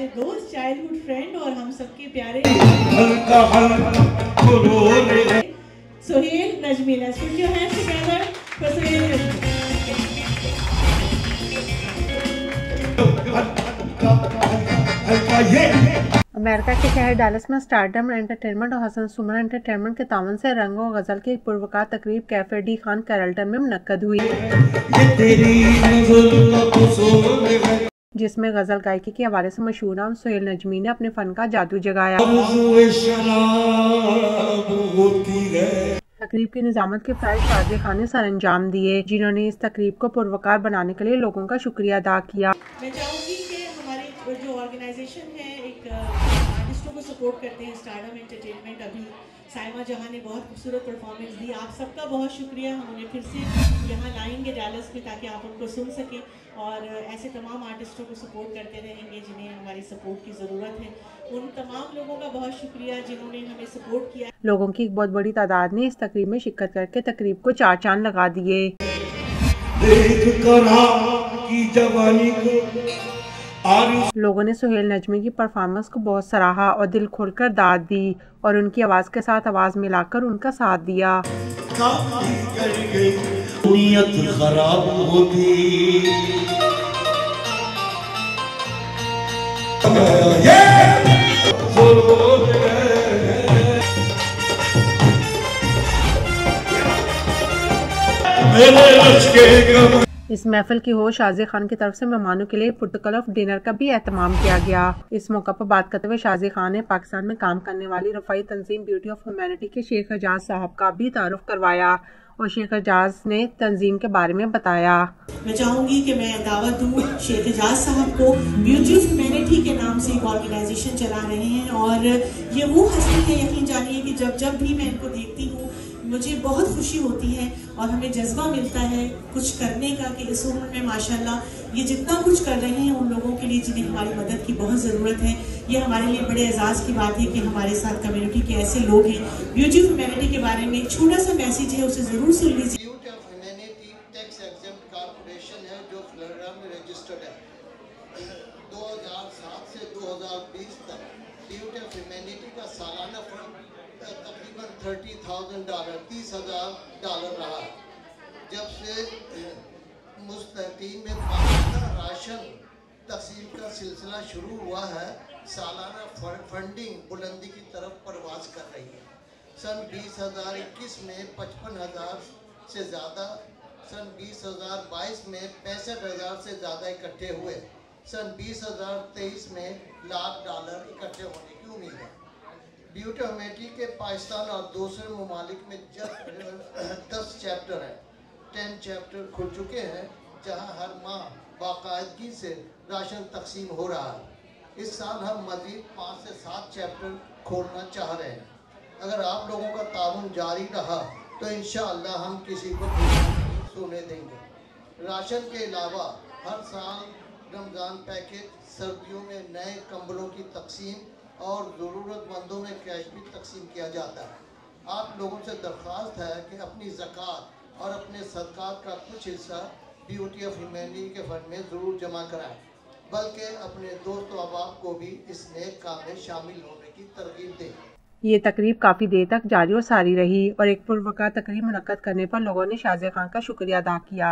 दोस्त, childhood friend और हम सबके प्यारे Sohail Najmi. Let's put your hands together for Sohail Najmi. America के शहर डालस में स्टारडम एंटरटेनमेंट और हसन सुमन एंटरटेनमेंट के तावन से रंग और गजल की पुरवकार तकरीब कैफे डी खान कैरल्टन में मुनक्कद हुई, जिसमें गजल गायकी के हवाले से मशहूर नाम सोहेल नजमी ने अपने फन का जादू जगाया। तकरीब की निजामत के फायद शाजिद खान ने सर अंजाम दिए, जिन्होंने इस तकरीब को पुरवकार बनाने के लिए लोगों का शुक्रिया अदा किया। मैं चाहूँगी कि हमारी जो ऑर्गेनाइजेशन है, एक आर्टिस्टों को सपोर्ट करते हैं, स्टारडम एंटरटेनमेंट, अभी साइमा जहां ने बहुत खूबसूरत परफॉर्मेंस दी। आप सबका बहुत शुक्रिया। हम उन्हें फिर से यहाँ लाएंगे डैलस में ताकि आप उनको सुन सकें, और ऐसे तमाम आर्टिस्टों को सपोर्ट करते रहेंगे जिन्हें हमारी सपोर्ट की ज़रूरत है। उन तमाम लोगों का बहुत शुक्रिया जिन्होंने हमें सपोर्ट किया। लोगों की एक बहुत बड़ी तादाद ने इस तकरीब में शिरकत करके तकरीब को चार चांद लगा दिए। लोगों ने सोहेल नजमी की परफॉर्मेंस को बहुत सराहा और दिल खोलकर दाद दी और उनकी आवाज के साथ आवाज मिलाकर उनका साथ दिया। खराब होती इस महफिल की होश शाजिद खान की तरफ से मेहमानों के लिए पुर्तकल ऑफ डिनर का भी एहतमाम किया गया। इस मौका पर बात करते हुए शाजिद खान ने पाकिस्तान में काम करने वाली रफ़ाई तंजीम ब्यूटी ऑफ ह्यूमैनिटी के शेख एजाज साहब का भी तारुफ करवाया और शेख एजाज ने तंजीम के बारे में बताया। मैं चाहूंगी कि मैं दावत दूं शेख एजाज साहब को। ब्यूटी ऑफ ह्यूमैनिटी के नाम से एक ऑर्गेनाइजेशन चला रहे हैं और ये वो हस्ती है, यकीन जानिए कि जब भी मैं इनको देखती हूँ मुझे बहुत खुशी होती है और हमें जज्बा मिलता है कुछ करने का कि इस उम्र में माशाल्लाह ये जितना कुछ कर रहे हैं उन लोगों के लिए जिन्हें हमारी मदद की बहुत ज़रूरत है। ये हमारे लिए बड़े एजाज़ की बात है कि हमारे साथ कम्युनिटी के ऐसे लोग हैं। ब्यूटी ऑफ ह्यूमैनिटी के बारे में एक छोटा सा मैसेज है, उसे ज़रूर सुन लीजिए। Beauty of humanity tax exempt corporation है जो फ्लोरिडा में रजिस्टर्ड है। 2007 से 2020 तक ब्यूटी ऑफ ह्यूमैनिटी का सालाना फंड तकरीबन $30,000 रहा है। जब से मुस्तकीम में पाकिस्तान राशन तकसीम का सिलसिला शुरू हुआ है, सालाना फंडिंग बुलंदी की तरफ परवाज कर रही है। सन 2021 में 55,000 से ज़्यादा, सन 2022 में 65,000 से ज़्यादा इकट्ठे हुए। सन 2023 में $1,00,000 इकट्ठे होने की उम्मीद है। ब्यूटी ऑफ ह्यूमैनिटी के पाकिस्तान और दूसरे ममालिक में 10 चैप्टर हैं, 10 चैप्टर खुल चुके हैं जहां हर माह बाकायदगी से राशन तकसीम हो रहा है। इस साल हम मज़ीद 5 से 7 चैप्टर खोलना चाह रहे हैं। अगर आप लोगों का ताउन जारी रहा तो इंशाअल्लाह हम किसी को सोने देंगे। राशन के अलावा हर साल रमज़ान पैकेज, सर्दियों में नए कंबलों की तकसीम और ज़रूरतमंदों में कैश भी तकसीम किया जाता है। आप लोगों से दरख्वास्त है कि अपनी ज़कात और अपने सदक़ात का कुछ हिस्सा ब्यूटी ऑफ ह्यूमैनिटी के फंड में ज़रूर जमा कराएं, बल्कि अपने दोस्त और अहबाब को भी इस नेक काम में शामिल होने की तरगीब दें। ये तकरीब काफ़ी देर तक जारी और सारी रही और एक पुरवकार तकरीब मुनक्कद करने पर लोगों ने शाजिद खान का शुक्रिया अदा किया।